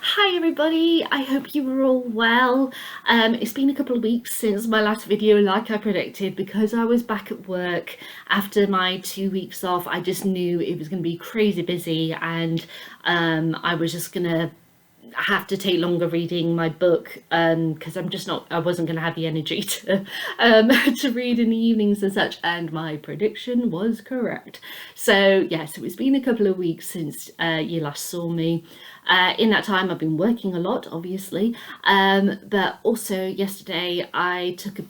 Hi everybody, I hope you were all well. It's been a couple of weeks since my last video, like I predicted, because I was back at work after my 2 weeks off. I just knew it was going to be crazy busy, and I was just going to have to take longer reading my book because I wasn't going to have the energy to to read in the evenings and such, and my prediction was correct. So yes, it's been a couple of weeks since you last saw me. In that time I've been working a lot, obviously, but also yesterday I took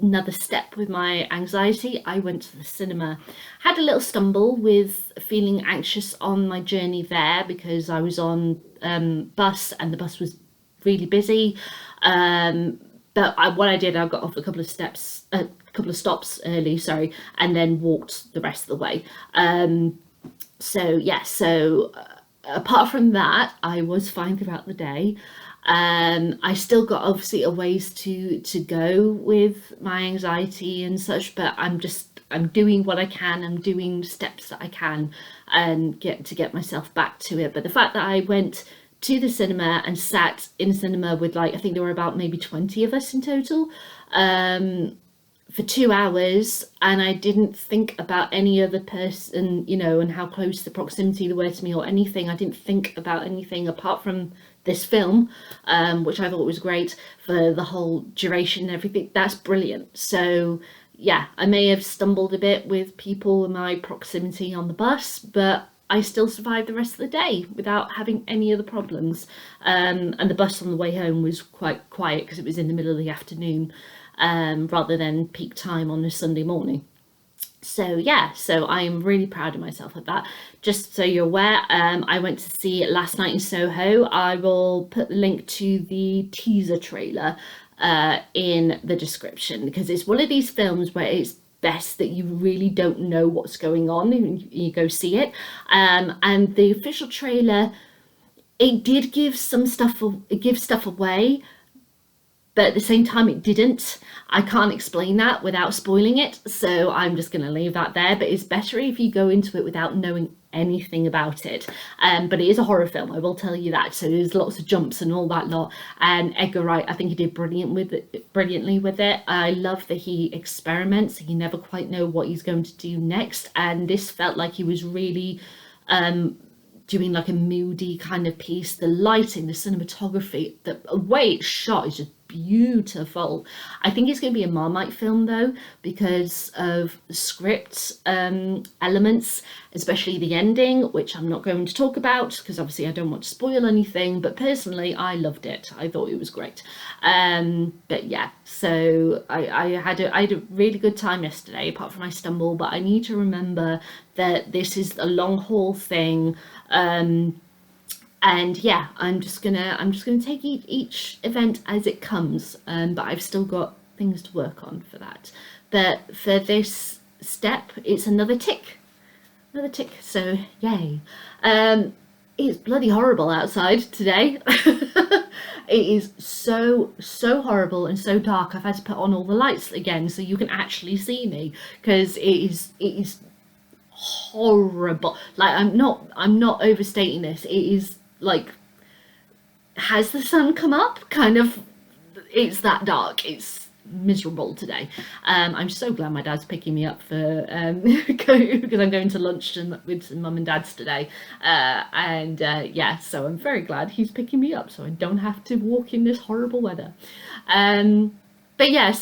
another step with my anxiety. I went to the cinema, had a little stumble with feeling anxious on my journey there because I was on bus and the bus was really busy. What I did, I got off a couple of stops early, sorry, and then walked the rest of the way. Apart from that, I was fine throughout the day. I still got obviously a ways to go with my anxiety and such, but I'm doing what I can. I'm doing steps that I can and get myself back to it. But the fact that I went to the cinema and sat in the cinema with, like, I think there were about maybe 20 of us in total, for 2 hours, and I didn't think about any other person, and how close the proximity they were to me or anything. I didn't think about anything apart from this film, which I thought was great for the whole duration and everything. That's brilliant. So yeah, I may have stumbled a bit with people in my proximity on the bus, but I still survived the rest of the day without having any other problems. And the bus on the way home was quite quiet because it was in the middle of the afternoon, rather than peak time on a Sunday morning. So yeah, so I am really proud of myself at that. Just so you're aware, I went to see Last Night in Soho. I will put the link to the teaser trailer in the description, because it's one of these films where it's best that you really don't know what's going on and you go see it. And the official trailer, it did give some stuff, it gives stuff away, but at the same time it didn't. I can't explain that without spoiling it, so I'm just going to leave that there. But it's better if you go into it without knowing anything about it. But it is a horror film, I will tell you that, so there's lots of jumps and all that lot. And Edgar Wright, I think he did brilliantly with it. I love that he experiments. He never quite know what he's going to do next, and this felt like he was really doing like a moody kind of piece. The lighting, the cinematography, the way it's shot is just beautiful. I think it's going to be a Marmite film though, because of the script elements, especially the ending, which I'm not going to talk about because obviously I don't want to spoil anything. But personally, I loved it. I thought it was great. But yeah, so I had a really good time yesterday, apart from my stumble. But I need to remember that this is a long haul thing. And yeah, I'm just gonna take each event as it comes. But I've still got things to work on for that. But for this step, it's another tick. So yay. It's bloody horrible outside today. It is so horrible and so dark. I've had to put on all the lights again so you can actually see me, because it is horrible. Like, I'm not overstating this. It is like, has the sun come up? Kind of, it's that dark. It's miserable today. I'm so glad my dad's picking me up for because I'm going to lunch with some mum and dad's today. Yeah, so I'm very glad he's picking me up so I don't have to walk in this horrible weather. But yeah,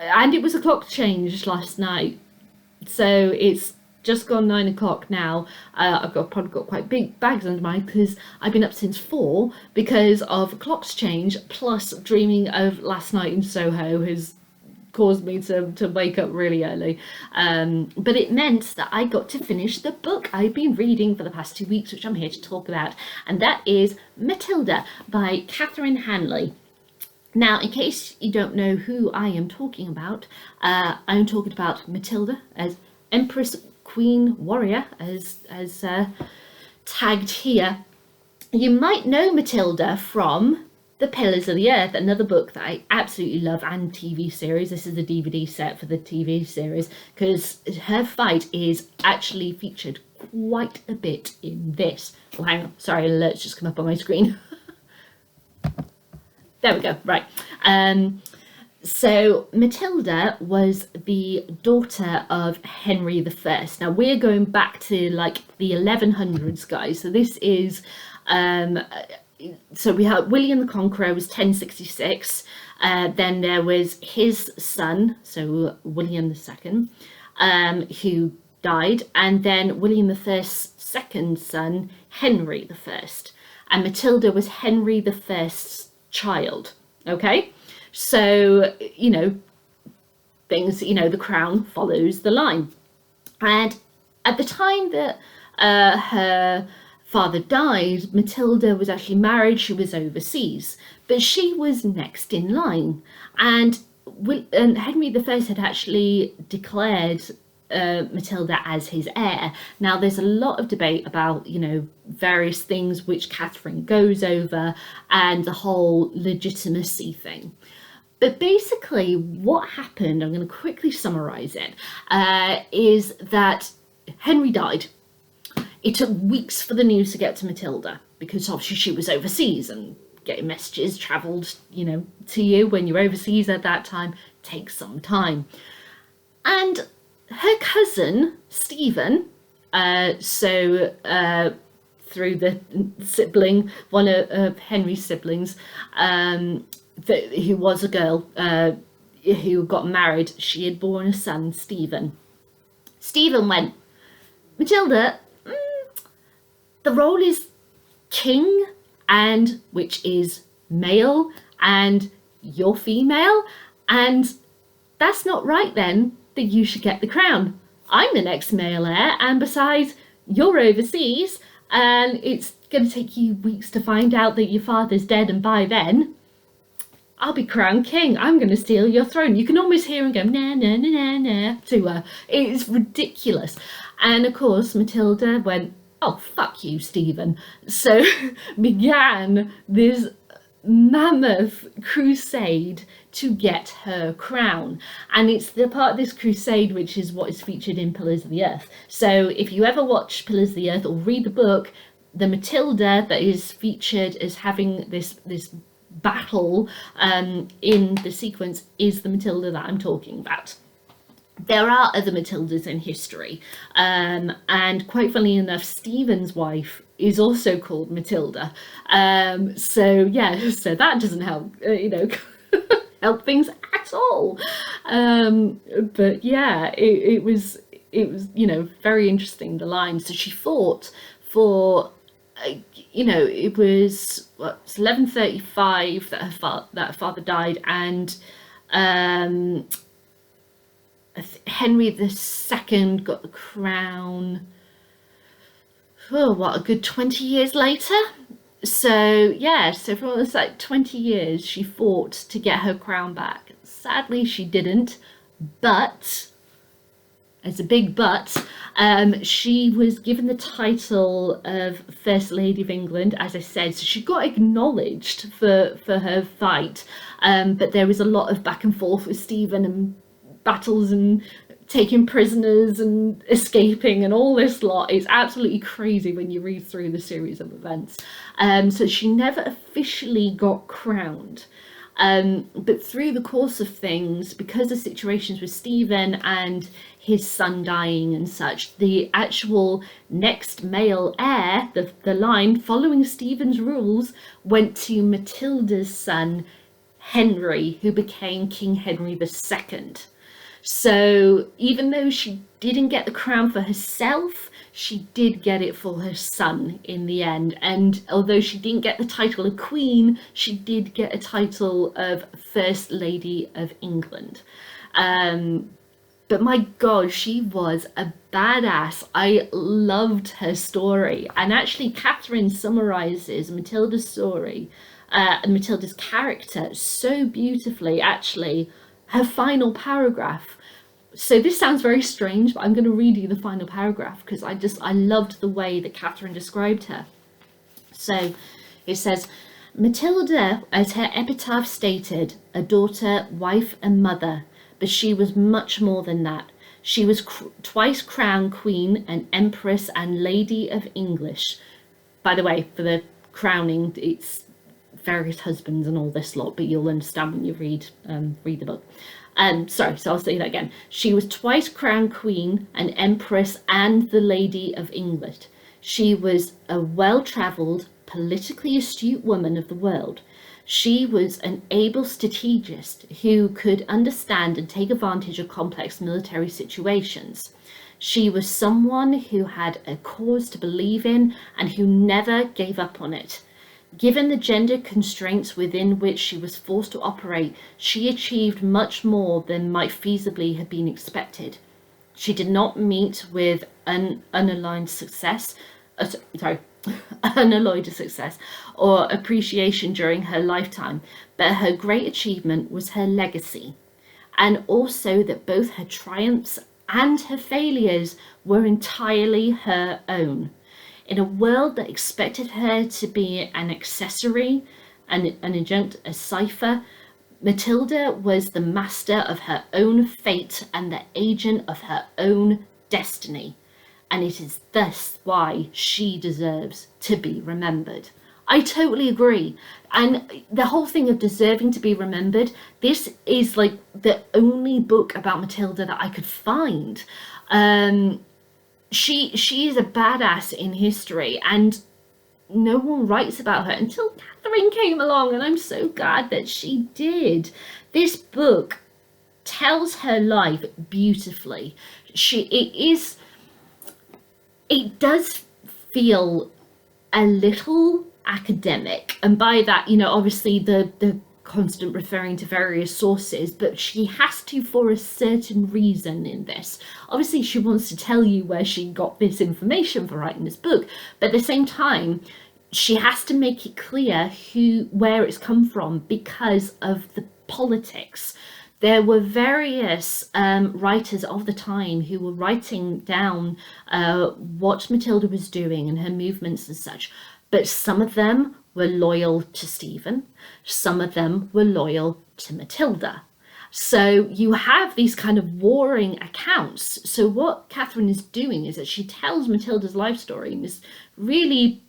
and it was a clock change last night, so it's just gone 9 o'clock now. I've probably got quite big bags under mine because I've been up since 4 because of clocks change, plus dreaming of Last Night in Soho has caused me to wake up really early. But it meant that I got to finish the book I've been reading for the past 2 weeks, which I'm here to talk about, and that is Matilda by Catherine Hanley. Now, in case you don't know who I am talking about, I'm talking about Matilda as Empress Queen Warrior, as tagged here. You might know Matilda from The Pillars of the Earth, another book that I absolutely love, and TV series. This is the DVD set for the TV series, because her fight is actually featured quite a bit in this. Oh, hang on, sorry, alerts just come up on my screen. There we go, right. So Matilda was the daughter of Henry I. Now we're going back to like the 1100s, guys. So this is, so we have William the Conqueror was 1066. Then there was his son, so William II, who died, and then William I's second son, Henry I. And Matilda was Henry I's child. Okay. So, you know, things, you know, the crown follows the line. And at the time that her father died, Matilda was actually married, she was overseas, but she was next in line. And Henry I had actually declared Matilda as his heir. Now there's a lot of debate about, you know, various things which Catherine goes over and the whole legitimacy thing. But basically what happened, I'm going to quickly summarise it, is that Henry died. It took weeks for the news to get to Matilda, because obviously she was overseas, and getting messages travelled, you know, to you when you're overseas at that time takes some time. And her cousin, Stephen, through the sibling, one of Henry's siblings, who was a girl who got married, she had born a son, Stephen. Stephen went, Matilda, the role is king, and which is male, and you're female, and that's not right then that you should get the crown. I'm the next male heir, and besides, you're overseas, and it's going to take you weeks to find out that your father's dead, and by then I'll be crowned king. I'm going to steal your throne. You can almost hear him go, na, na, na, na, na, to her. It's ridiculous. And of course, Matilda went, oh, fuck you, Stephen. So began this mammoth crusade to get her crown. And it's the part of this crusade which is what is featured in Pillars of the Earth. So if you ever watch Pillars of the Earth or read the book, the Matilda that is featured as having this battle in the sequence is the Matilda that I'm talking about. There are other Matildas in history, and quite funnily enough, Stephen's wife is also called Matilda. So yeah, so that doesn't help, you know, help things at all. But yeah, it was, you know, very interesting, the line. So she fought for, you know, it was 1135 that her father died, and Henry II got the crown, a good 20 years later. So yeah, so for almost like 20 years she fought to get her crown back. Sadly she didn't, but, as a big but, she was given the title of First Lady of England, as I said, so she got acknowledged for her fight, but there was a lot of back and forth with Stephen, and battles and taking prisoners and escaping and all this lot. It's absolutely crazy when you read through the series of events. So she never officially got crowned. But through the course of things, because of situations with Stephen and his son dying and such, the actual next male heir, the line following Stephen's rules, went to Matilda's son, Henry, who became King Henry II. So even though she didn't get the crown for herself, she did get it for her son in the end. And although she didn't get the title of Queen, she did get a title of First Lady of England. But my God, she was a badass. I loved her story. And actually, Catherine summarises Matilda's story, and Matilda's character so beautifully, actually. Her final paragraph. So this sounds very strange, but I'm going to read you the final paragraph because I loved the way that Catherine described her. So it says, Matilda, as her epitaph stated, a daughter, wife, and mother, but she was much more than that. She was twice crowned queen and empress and lady of English. By the way, for the crowning, it's various husbands and all this lot, but you'll understand when you read the book. Sorry, so I'll say that again. She was twice crowned queen, an empress, and the lady of England. She was a well-travelled, politically astute woman of the world. She was an able strategist who could understand and take advantage of complex military situations. She was someone who had a cause to believe in and who never gave up on it. Given the gender constraints within which she was forced to operate, she achieved much more than might feasibly have been expected. She did not meet with unalloyed success, unalloyed success or appreciation during her lifetime, but her great achievement was her legacy, and also that both her triumphs and her failures were entirely her own. In a world that expected her to be an accessory, an adjunct, a cipher, Matilda was the master of her own fate and the agent of her own destiny. And it is thus why she deserves to be remembered. I totally agree. And the whole thing of deserving to be remembered, this is like the only book about Matilda that I could find. She is a badass in history, and no one writes about her until Catherine came along, and I'm so glad that she did. This book tells her life beautifully. It does feel a little academic, and by that, obviously the constant referring to various sources, but she has to for a certain reason in this. Obviously, she wants to tell you where she got this information for writing this book, but at the same time, she has to make it clear where it's come from because of the politics. There were various writers of the time who were writing down what Matilda was doing and her movements and such, but some of them were loyal to Stephen, some of them were loyal to Matilda. So you have these kind of warring accounts. So what Catherine is doing is that she tells Matilda's life story in this really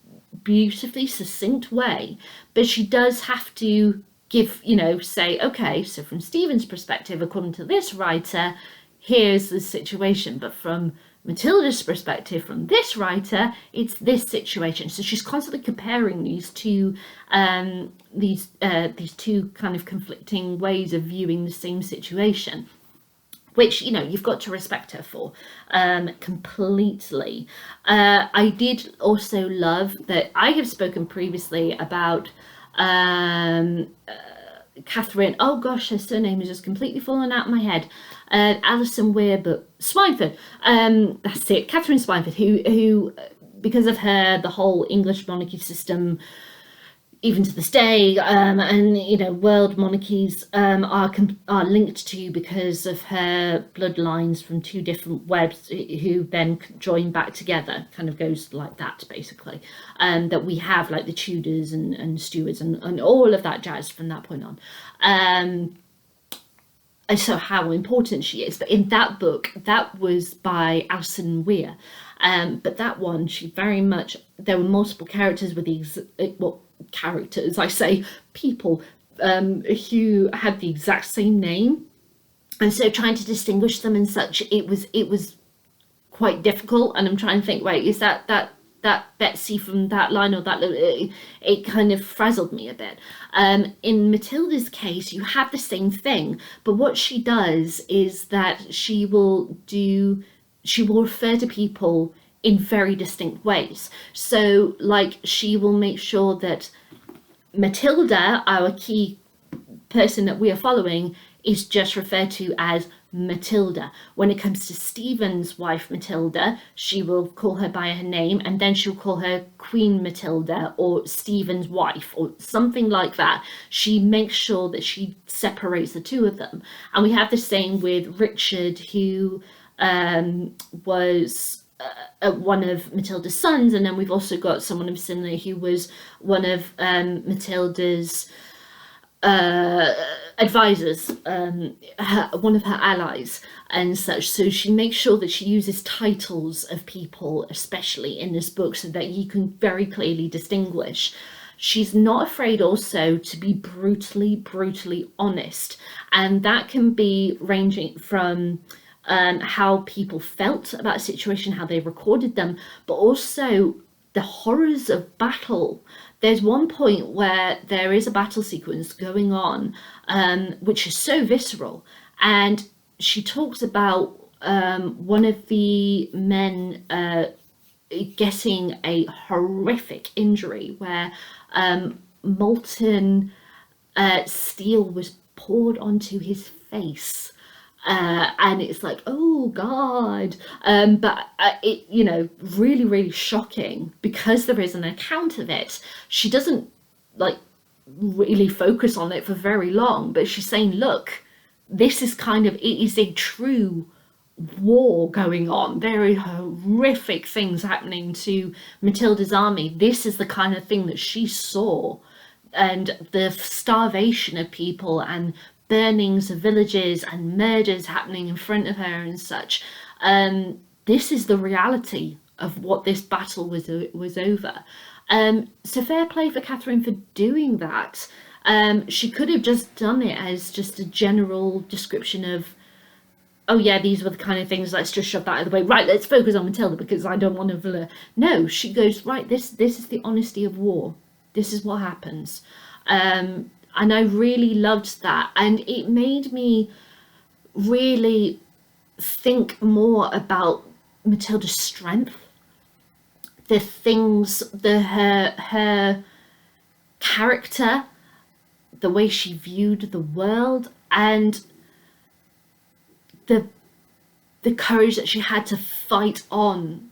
beautifully succinct way, but she does have to give, say, okay, so from Stephen's perspective, according to this writer, here's the situation, but from Matilda's perspective, from this writer, it's this situation. So she's constantly comparing these two kind of conflicting ways of viewing the same situation, which you've got to respect her for completely. I did also love that I have spoken previously about Catherine, oh gosh, her surname is just completely fallen out of my head. Alison Weir, but Swineford. That's it, Catherine Swineford, who because of her, the whole English monarchy system, even to this day, and world monarchies are linked to because of her bloodlines from two different webs who then join back together. Kind of goes like that, basically. That we have like the Tudors and Stuarts and all of that jazz from that point on. And so how important she is. But in that book, that was by Alison Weir. But that one, she very much, there were multiple characters with people who had the exact same name, and so trying to distinguish them and such, it was quite difficult. And I'm trying to think, wait, is that Betsy from that line or that? It kind of frazzled me a bit. In Matilda's case, you have the same thing, but what she does is that she will refer to people in very distinct ways. So like she will make sure that Matilda, our key person that we are following, is just referred to as Matilda. When it comes to Stephen's wife Matilda, she will call her by her name, and then she'll call her Queen Matilda or Stephen's wife or something like that. She makes sure that she separates the two of them. And we have the same with Richard, who was one of Matilda's sons, and then we've also got someone of similar who was one of Matilda's advisors, one of her allies and such. So she makes sure that she uses titles of people, especially in this book, so that you can very clearly distinguish. She's not afraid also to be brutally honest, and that can be ranging from how people felt about a situation, how they recorded them, but also the horrors of battle. There's one point where there is a battle sequence going on, which is so visceral, and she talks about one of the men getting a horrific injury where molten steel was poured onto his face. And it's like, oh God, but it, really shocking, because there is an account of it. She doesn't like really focus on it for very long, but she's saying, look, this is it is a true war going on. There are horrific things happening to Matilda's army. This is the kind of thing that she saw, and the starvation of people and burnings of villages and murders happening in front of her and such. This is the reality of what this battle was over. So fair play for Catherine for doing that. She could have just done it as just a general description of, oh yeah, these were the kind of things, let's just shove that out of the way. Right, let's focus on Matilda because I don't want to... No, she goes, right, this is the honesty of war. This is what happens. And I really loved that. And it made me really think more about Matilda's strength, the things, her character, the way she viewed the world, and the courage that she had to fight on.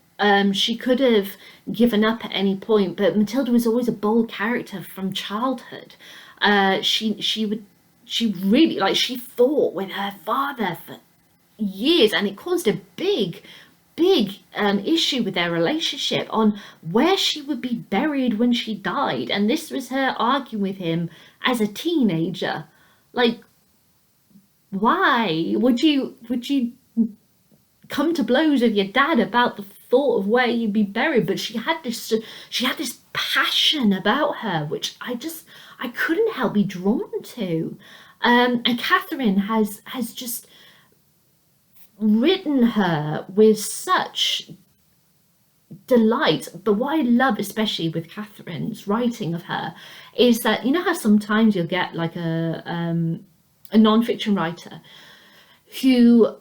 She could have given up at any point, but Matilda was always a bold character from childhood. She really, she fought with her father for years, and it caused a big issue with their relationship on where she would be buried when she died. And this was her arguing with him as a teenager. Like, why would you come to blows with your dad about the thought of where you'd be buried? But she had this passion about her, which I couldn't help be drawn to. And Catherine has just written her with such delight. But what I love especially with Catherine's writing of her is that, how sometimes you'll get like a non-fiction writer who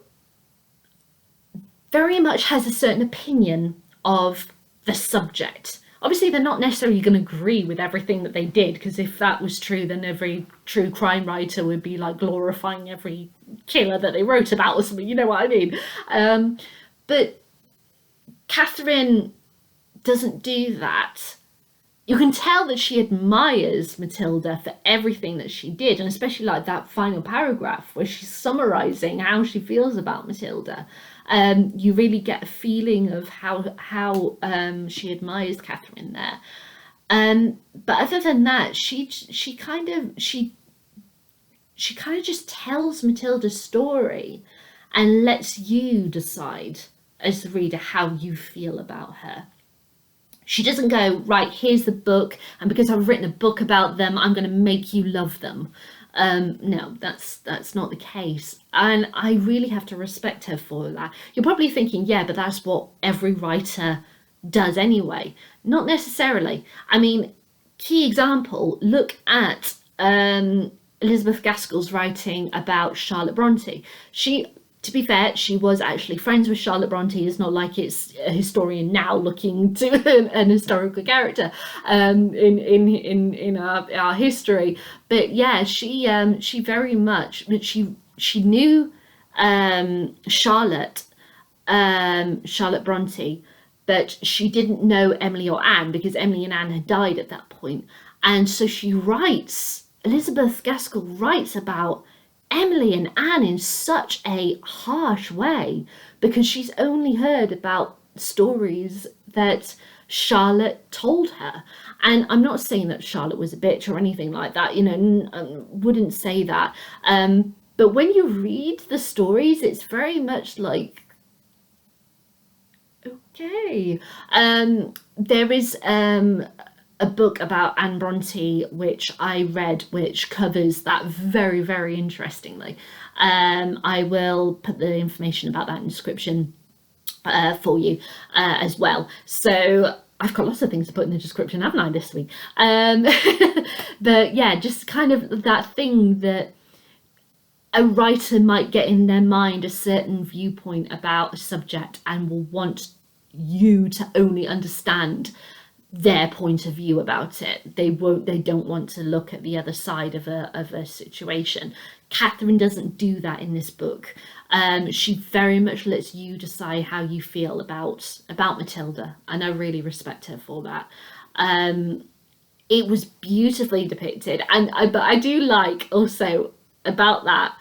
very much has a certain opinion of the subject. Obviously, they're not necessarily going to agree with everything that they did, because if that was true, then every true crime writer would be like glorifying every killer that they wrote about or something, you know what I mean? But Catherine doesn't do that. You can tell that she admires Matilda for everything that she did, and especially like that final paragraph where she's summarising how she feels about Matilda. You really get a feeling of how she admires Catherine there. But other than that, she kind of just tells Matilda's story and lets you decide as the reader how you feel about her. She doesn't go, right, here's the book, and because I've written a book about them, I'm going to make you love them. No, that's not the case. And I really have to respect her for that. You're probably thinking, yeah, but that's what every writer does anyway. Not necessarily. I mean, key example, look at Elizabeth Gaskell's writing about Charlotte Bronte. To be fair, she was actually friends with Charlotte Bronte. It's not like it's a historian now looking to an historical character in our history. But yeah, she very much, she knew Charlotte Bronte, but she didn't know Emily or Anne, because Emily and Anne had died at that point. And so Elizabeth Gaskell writes about Emily and Anne in such a harsh way, because she's only heard about stories that Charlotte told her. And I'm not saying that Charlotte was a bitch or anything like that, wouldn't say that. But when you read the stories, it's very much like, okay. There is a book about Anne Bronte which I read, which covers that very, very interestingly. I will put the information about that in the description for you as well. So I've got lots of things to put in the description, haven't I, this week? But yeah, just kind of that thing that a writer might get in their mind a certain viewpoint about a subject and will want you to only understand their point of view about it. They don't want to look at the other side of a situation. Catherine doesn't do that in this book. She very much lets you decide how you feel about Matilda, and I really respect her for that. It was beautifully depicted, but I do like also about that,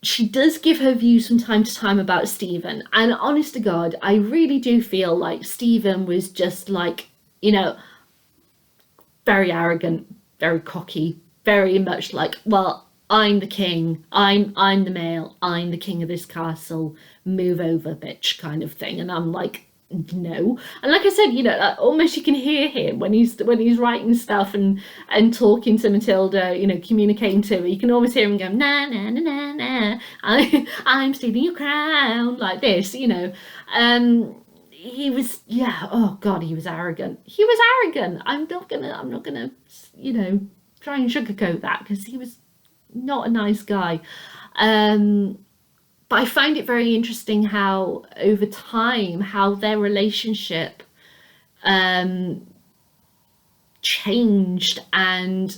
she does give her views from time to time about Stephen, and honest to God, I really do feel like Stephen was just like, very arrogant, very cocky, very much like, well, I'm the king, I'm the male, I'm the king of this castle, move over, bitch, kind of thing. And I'm like, no. And like I said, almost you can hear him when he's writing stuff and talking to Matilda, communicating to her. You can always hear him going, na na na na na, I'm stealing your crown, like this. He was, oh God, he was arrogant. I'm not gonna try and sugarcoat that, because he was not a nice guy. But I find it very interesting how over time, how their relationship changed, and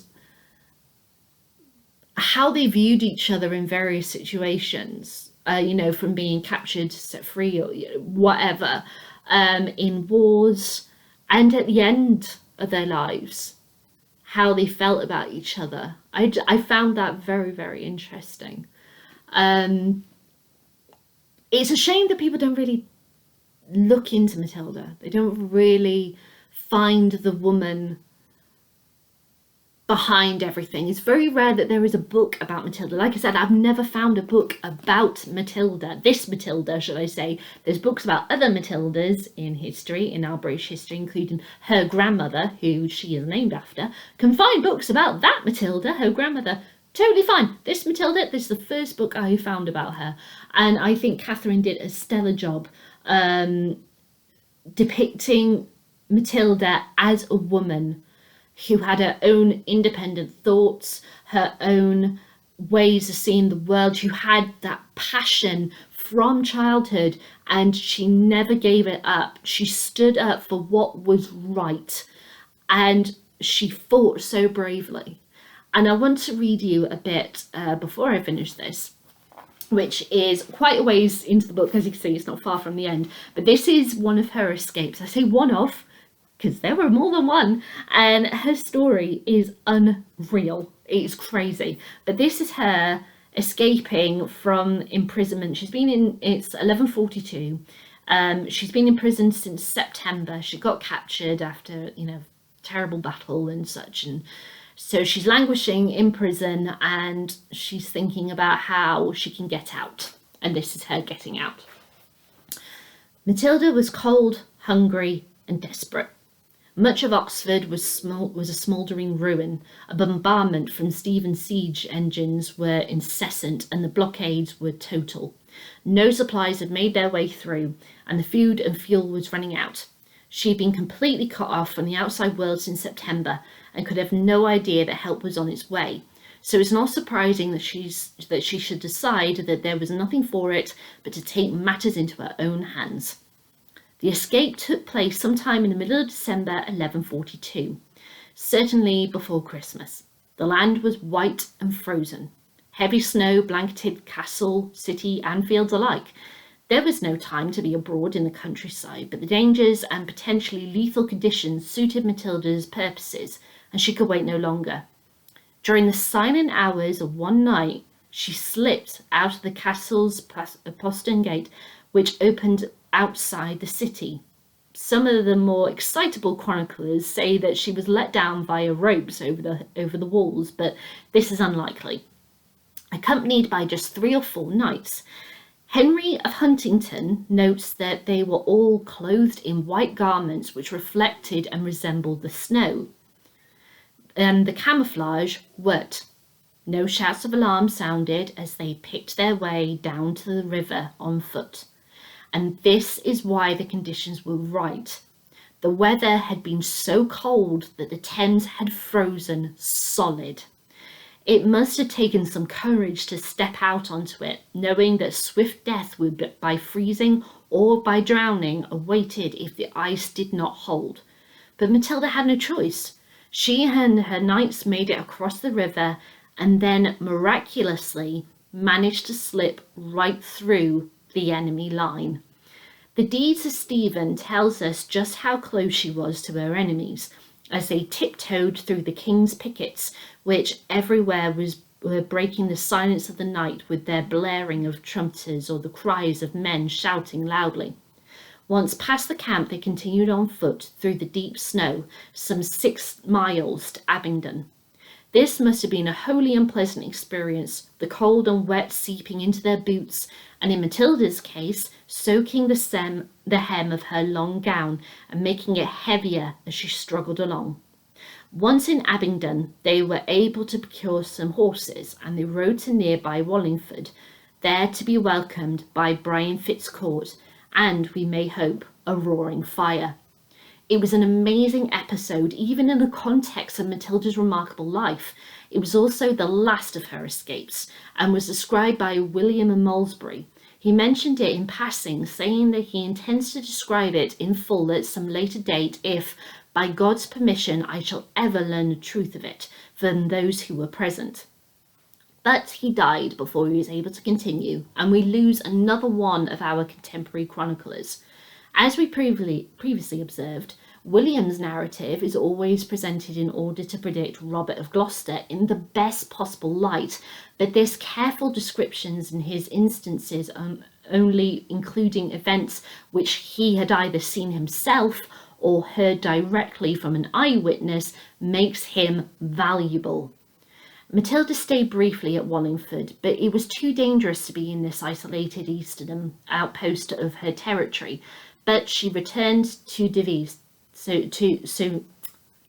how they viewed each other in various situations, from being captured, set free, or whatever, in wars, and at the end of their lives, how they felt about each other. I found that very, very interesting. It's a shame that people don't really look into Matilda. They don't really find the woman behind everything. It's very rare that there is a book about Matilda. Like I said, I've never found a book about Matilda, this Matilda, should I say. There's books about other Matildas in history, in our British history, including her grandmother, who she is named after. Can find books about that Matilda, her grandmother. Totally fine. This Matilda, this is the first book I found about her. And I think Catherine did a stellar job depicting Matilda as a woman who had her own independent thoughts, her own ways of seeing the world, who had that passion from childhood, and she never gave it up. She stood up for what was right, and she fought so bravely. And I want to read you a bit before I finish this, which is quite a ways into the book. As you can see, it's not far from the end, but this is one of her escapes. I say one of, because there were more than one, and her story is unreal. It's crazy. But this is her escaping from imprisonment. She's been in, it's 1142. She's been in prison since September. She got captured after, terrible battle and such. And so she's languishing in prison, and she's thinking about how she can get out. And this is her getting out. Matilda was cold, hungry, and desperate. Much of Oxford was a smouldering ruin. A bombardment from Stephen's siege engines were incessant, and the blockades were total. No supplies had made their way through, and the food and fuel was running out. She had been completely cut off from the outside world since September, and could have no idea that help was on its way. So it's not surprising that she should decide that there was nothing for it but to take matters into her own hands. The escape took place sometime in the middle of December 1142, certainly before Christmas. The land was white and frozen. Heavy snow blanketed castle, city, and fields alike. There was no time to be abroad in the countryside, but the dangers and potentially lethal conditions suited Matilda's purposes, and she could wait no longer. During the silent hours of one night, she slipped out of the castle's postern gate, which opened outside the city. Some of the more excitable chroniclers say that she was let down via ropes over the walls, but this is unlikely. Accompanied by just 3 or 4 knights, Henry of Huntingdon notes that they were all clothed in white garments which reflected and resembled the snow, and the camouflage worked. No shouts of alarm sounded as they picked their way down to the river on foot. And this is why the conditions were right. The weather had been so cold that the Thames had frozen solid. It must have taken some courage to step out onto it, knowing that swift death would, by freezing or by drowning, awaited if the ice did not hold. But Matilda had no choice. She and her knights made it across the river and then miraculously managed to slip right through the enemy line. The deeds of Stephen tells us just how close she was to her enemies as they tiptoed through the king's pickets, which everywhere were breaking the silence of the night with their blaring of trumpeters or the cries of men shouting loudly. Once past the camp, they continued on foot through the deep snow, some 6 miles to Abingdon. This must have been a wholly unpleasant experience, the cold and wet seeping into their boots, and in Matilda's case, soaking the hem of her long gown and making it heavier as she struggled along. Once in Abingdon, they were able to procure some horses, and they rode to nearby Wallingford, there to be welcomed by Brian Fitzcourt, and, we may hope, a roaring fire. It was an amazing episode, even in the context of Matilda's remarkable life. It was also the last of her escapes, and was described by William of Malmesbury. He mentioned it in passing, saying that he intends to describe it in full at some later date if, by God's permission, I shall ever learn the truth of it from those who were present. But he died before he was able to continue, and we lose another one of our contemporary chroniclers. As we previously observed, William's narrative is always presented in order to predict Robert of Gloucester in the best possible light, but this careful descriptions in his instances only including events which he had either seen himself or heard directly from an eyewitness makes him valuable. Matilda stayed briefly at Wallingford, but it was too dangerous to be in this isolated eastern outpost of her territory. But she returned to Devizes,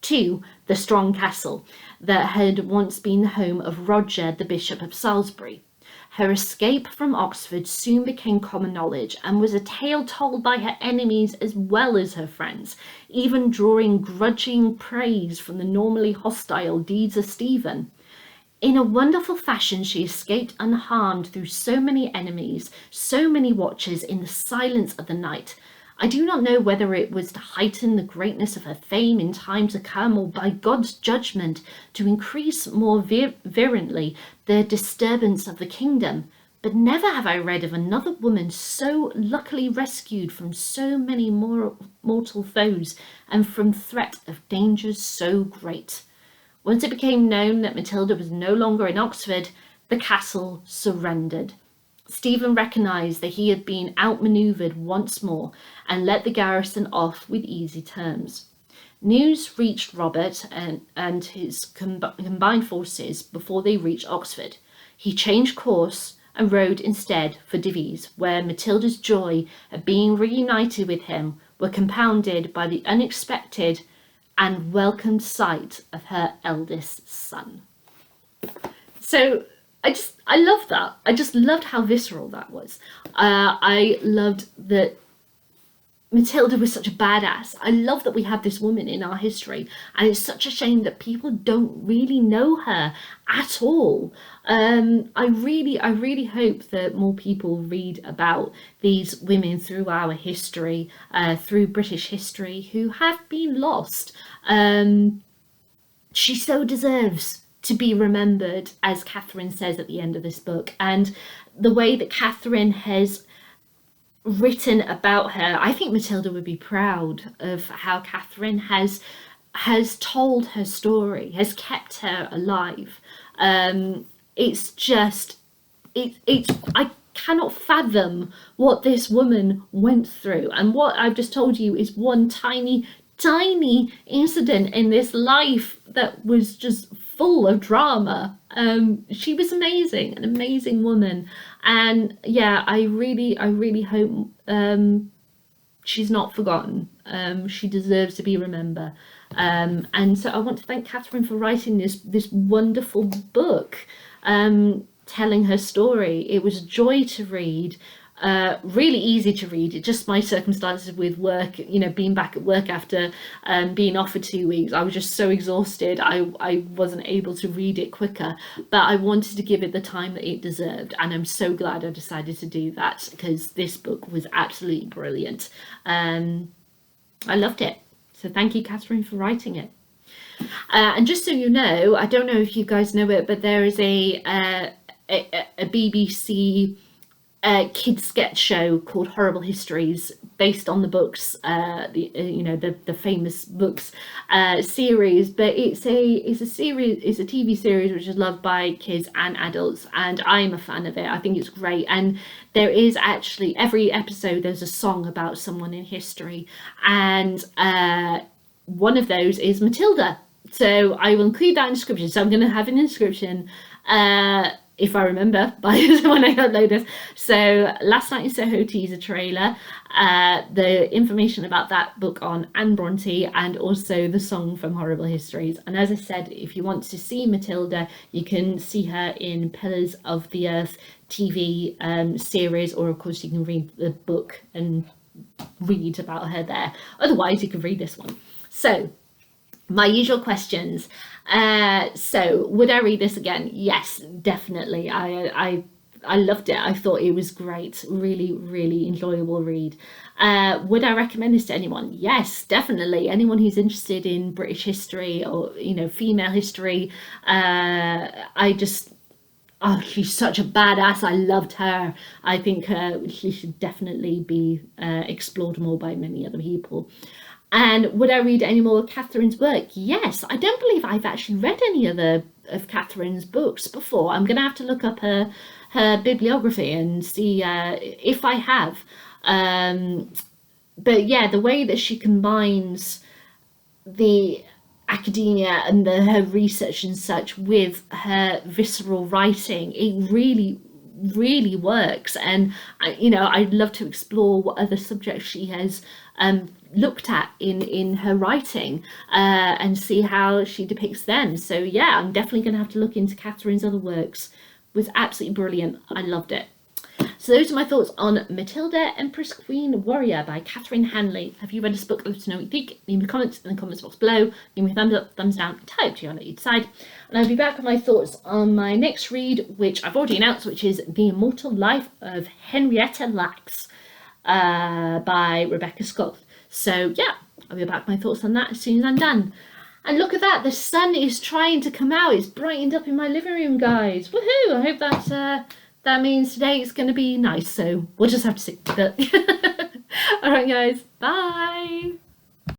to the strong castle that had once been the home of Roger, the Bishop of Salisbury. Her escape from Oxford soon became common knowledge and was a tale told by her enemies as well as her friends, even drawing grudging praise from the normally hostile deeds of Stephen. In a wonderful fashion, she escaped unharmed through so many enemies, so many watchers in the silence of the night. I do not know whether it was to heighten the greatness of her fame in time to come, or by God's judgment to increase more virulently the disturbance of the kingdom, but never have I read of another woman so luckily rescued from so many mortal foes and from threat of dangers so great. Once it became known that Matilda was no longer in Oxford, the castle surrendered. Stephen recognised that he had been outmanoeuvred once more and let the garrison off with easy terms. News reached Robert and his combined forces before they reached Oxford. He changed course and rode instead for Devizes, where Matilda's joy at being reunited with him were compounded by the unexpected and welcomed sight of her eldest son. So I love that. I just loved how visceral that was. I loved that Matilda was such a badass. I love that we have this woman in our history, and it's such a shame that people don't really know her at all. I really hope that more people read about these women through our history, through British history, who have been lost. She so deserves to be remembered, as Catherine says at the end of this book, and the way that Catherine has written about her, I think Matilda would be proud of how Catherine has told her story, has kept her alive. It's just, I cannot fathom what this woman went through. And what I've just told you is one tiny, tiny incident in this life that was just full of drama. She was amazing, an amazing woman. And yeah, I really hope she's not forgotten. She deserves to be remembered. And so I want to thank Catherine for writing this wonderful book, telling her story. It was a joy to read, really easy to read. It just my circumstances with work, being back at work after being off for 2 weeks. I was just so exhausted. I wasn't able to read it quicker, but I wanted to give it the time that it deserved, and I'm so glad I decided to do that, because this book was absolutely brilliant. I loved it. So thank you, Catherine, for writing it. And just so you know, I don't know if you guys know it, but there is a BBC kids sketch show called Horrible Histories, based on the books, the famous books series. But it's a series, it's a TV series which is loved by kids and adults, and I'm a fan of it. I think it's great. And there is actually, every episode there's a song about someone in history, and one of those is Matilda. So I will include that in the description. So I'm going to have an inscription, if I remember by when I upload this. So Last Night in Soho teaser trailer, the information about that book on Anne Bronte, and also the song from Horrible Histories. And as I said, if you want to see Matilda, you can see her in Pillars of the Earth TV series, or of course you can read the book and read about her there. Otherwise you can read this one. So my usual questions. So would I read this again? Yes, definitely. I loved it. I thought it was great. Really, really enjoyable read. Would I recommend this to anyone? Yes, definitely. Anyone who's interested in British history, or female history. She's such a badass. I loved her. I think she should definitely be explored more by many other people. And would I read any more of Catherine's work? Yes. I don't believe I've actually read any other of Catherine's books before. I'm going to have to look up her bibliography and see if I have. But yeah, the way that she combines the academia and her research and such with her visceral writing, it really works. And I'd love to explore what other subjects she has looked at in her writing, and see how she depicts them. So yeah, I'm definitely going to have to look into Catherine's other works. It was absolutely brilliant. I loved it. So those are my thoughts on Matilda, Empress, Queen, Warrior by Catherine Hanley. Have you read this book? Let us know what you think. Leave me a comment in the comments box below. Give me a thumbs up, thumbs down, type to you on each side. And I'll be back with my thoughts on my next read, which I've already announced, which is The Immortal Life of Henrietta Lacks by Rebecca Scott. So yeah, I'll be back with my thoughts on that as soon as I'm done. And look at that, the sun is trying to come out. It's brightened up in my living room, guys. Woohoo! I hope that means today it's going to be nice. So we'll just have to see. All right, guys. Bye.